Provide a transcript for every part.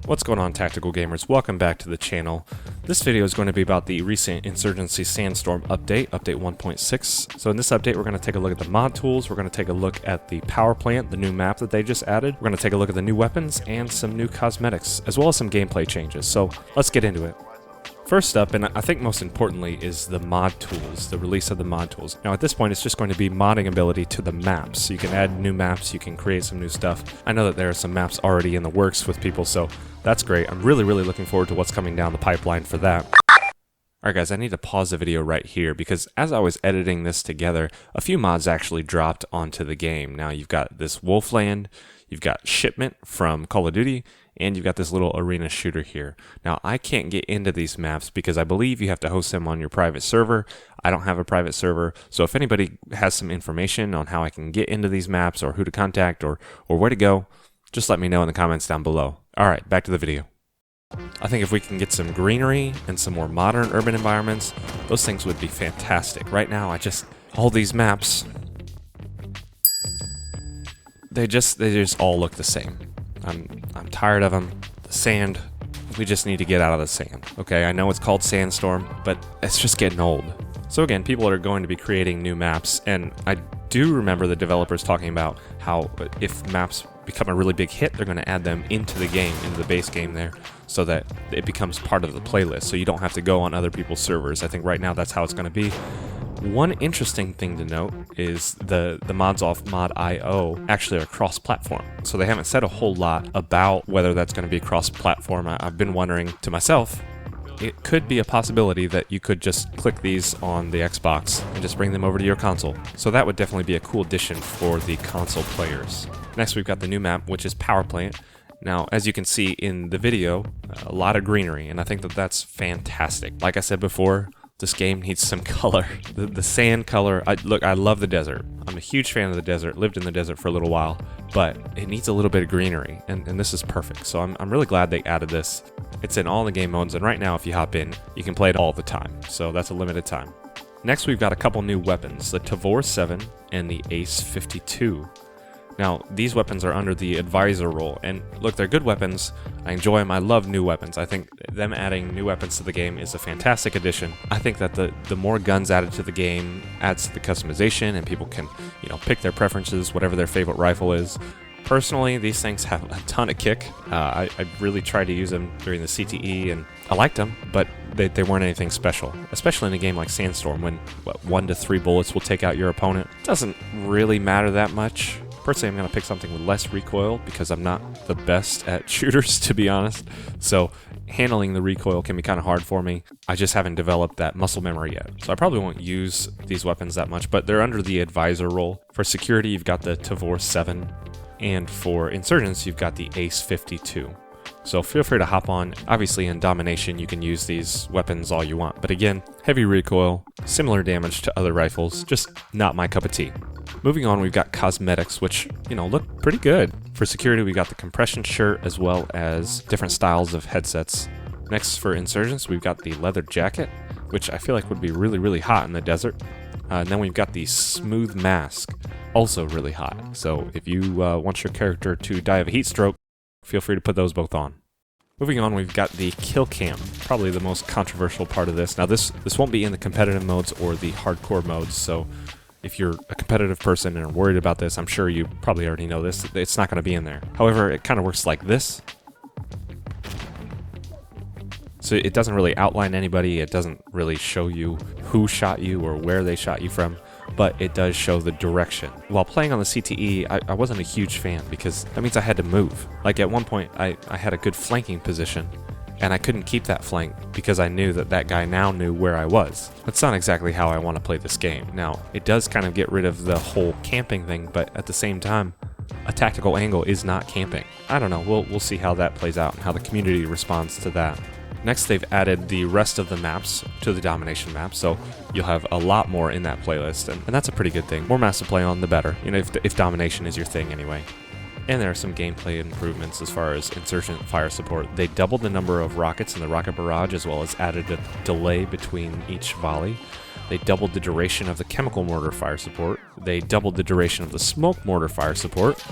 What's going on, Tactical Gamers? Welcome back to the channel. This video is going to be about the recent Insurgency Sandstorm update, update 1.6. So in this update, we're going to take a look at the mod tools, we're going to take a look at the Powerplant, the new map that they just added, we're going to take a look at the new weapons, and some new cosmetics, as well as some gameplay changes. So let's get into it. First up, and I think most importantly, is the mod tools, the release of the mod tools. Now at this point, it's just going to be modding ability to the maps. So you can add new maps, you can create some new stuff. I know that there are some maps already in the works with people, so that's great. I'm really looking forward to what's coming down the pipeline for that. Alright guys, I need to pause the video right here because as I was editing this together, a few mods actually dropped onto the game. Now you've got this Wolfland, you've got Shipment from Call of Duty, and you've got this little arena shooter here. Now I can't get into these maps because I believe you have to host them on your private server. I don't have a private server, so if anybody has some information on how I can get into these maps or who to contact or where to go, just let me know in the comments down below. Alright, back to the video. I think if we can get some greenery and some more modern urban environments, those things would be fantastic. Right now, all these maps, they just all look the same. I'm tired of them. The sand, we just need to get out of the sand. Okay, I know it's called Sandstorm, but it's just getting old. So again, people are going to be creating new maps, and I do remember the developers talking about how if maps become a really big hit, they're going to add them into the game, into the base game there, so that it becomes part of the playlist, so you don't have to go on other people's servers. I think right now that's how it's going to be. One interesting thing to note is the mods off mod.io actually are cross-platform. So they haven't said a whole lot about whether that's going to be cross-platform. I've been wondering to myself, it could be a possibility that you could just click these on the Xbox and just bring them over to your console. So that would definitely be a cool addition for the console players. Next we've got the new map, which is Powerplant. Now, as you can see in the video, a lot of greenery, and I think that that's fantastic. Like I said before, this game needs some color. The sand color, I love the desert. I'm a huge fan of the desert, lived in the desert for a little while, but it needs a little bit of greenery, and this is perfect. So I'm really glad they added this. It's in all the game modes, and right now if you hop in, you can play it all the time. So that's a limited time. Next we've got a couple new weapons, the Tavor 7 and the Ace 52. Now, these weapons are under the advisor role, and look, they're good weapons. I enjoy them. I love new weapons. I think them adding new weapons to the game is a fantastic addition. I think that the more guns added to the game adds to the customization, and people can, pick their preferences, whatever their favorite rifle is. Personally, these things have a ton of kick. I really tried to use them during the CTE, and I liked them, but they weren't anything special, especially in a game like Sandstorm when 1 to 3 bullets will take out your opponent. It doesn't really matter that much. Personally, I'm going to pick something with less recoil because I'm not the best at shooters, to be honest. So handling the recoil can be kind of hard for me. I just haven't developed that muscle memory yet. So I probably won't use these weapons that much, but they're under the advisor role. For security, you've got the Tavor 7, and for insurgents, you've got the Ace 52. So feel free to hop on. Obviously in domination you can use these weapons all you want, but again, heavy recoil, similar damage to other rifles, just not my cup of tea. Moving on, we've got cosmetics, which, look pretty good. For security, we've got the compression shirt as well as different styles of headsets. Next, for insurgents, we've got the leather jacket, which I feel like would be really hot in the desert. And then we've got the smooth mask, also really hot. So if you want your character to die of a heat stroke, feel free to put those both on. Moving on, we've got the Killcam, probably the most controversial part of this. Now this won't be in the competitive modes or the hardcore modes, so if you're a competitive person and are worried about this, I'm sure you probably already know this, it's not going to be in there. However, it kind of works like this. So it doesn't really outline anybody, it doesn't really show you who shot you or where they shot you from, but it does show the direction. While playing on the CTE, I wasn't a huge fan because that means I had to move. Like at one point, I had a good flanking position, and I couldn't keep that flank because I knew that guy now knew where I was. That's not exactly how I want to play this game. Now, it does kind of get rid of the whole camping thing, but at the same time, a tactical angle is not camping. I don't know, we'll see how that plays out and how the community responds to that. Next, they've added the rest of the maps to the domination map, so you'll have a lot more in that playlist, and that's a pretty good thing. More maps to play on, the better, you know, if domination is your thing anyway. And there are some gameplay improvements as far as insurgent fire support. They doubled the number of rockets in the rocket barrage, as well as added a delay between each volley. They doubled the duration of the chemical mortar fire support. They doubled the duration of the smoke mortar fire support.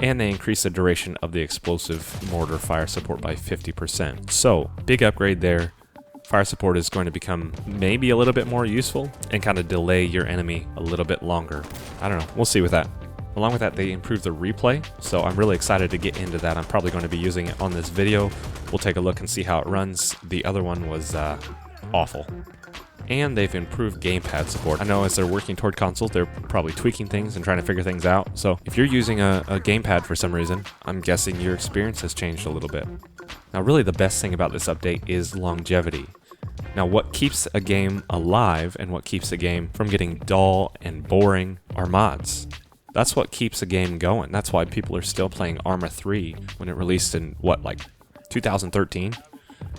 And they increased the duration of the explosive mortar fire support by 50%. So, big upgrade there. Fire support is going to become maybe a little bit more useful and kind of delay your enemy a little bit longer. I don't know. We'll see with that. Along with that, they improved the replay, so I'm really excited to get into that. I'm probably going to be using it on this video. We'll take a look and see how it runs. The other one was awful. And they've improved gamepad support. I know as they're working toward consoles, they're probably tweaking things and trying to figure things out. So if you're using a gamepad for some reason, I'm guessing your experience has changed a little bit. Now really the best thing about this update is longevity. Now what keeps a game alive and what keeps a game from getting dull and boring are mods. That's what keeps a game going. That's why people are still playing Arma 3 when it released in, what, like 2013?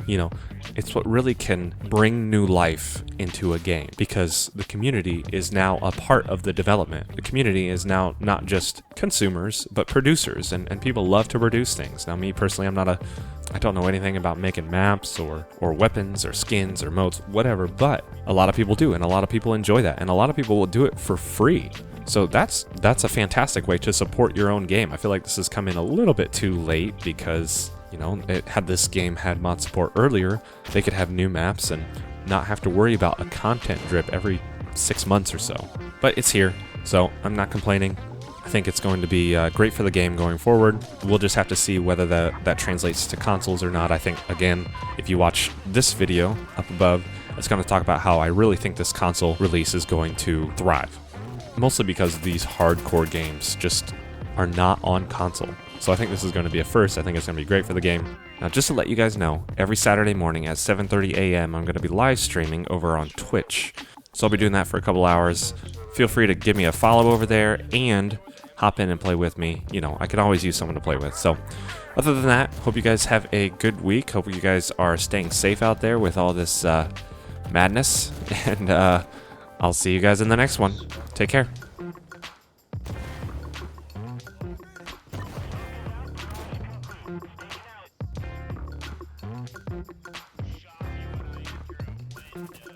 You know, it's what really can bring new life into a game, because the community is now a part of the development. The community is now not just consumers, but producers, and people love to produce things. Now, me personally, I don't know anything about making maps or weapons or skins or modes, whatever, but a lot of people do, and a lot of people enjoy that, and a lot of people will do it for free. So that's a fantastic way to support your own game. I feel like this has come in a little bit too late because, you know, had this game had mod support earlier, they could have new maps and not have to worry about a content drip every 6 months or so. But it's here, so I'm not complaining. I think it's going to be great for the game going forward. We'll just have to see whether that translates to consoles or not. I think, again, if you watch this video up above, it's going to talk about how I really think this console release is going to thrive. Mostly because these hardcore games just are not on console. So I think this is going to be a first. I think it's going to be great for the game. Now, just to let you guys know, every Saturday morning at 7:30 a.m., I'm going to be live streaming over on Twitch. So I'll be doing that for a couple hours. Feel free to give me a follow over there and hop in and play with me. You know, I could always use someone to play with. So other than that, hope you guys have a good week. Hope you guys are staying safe out there with all this madness. And I'll see you guys in the next one. Take care. Shot you in the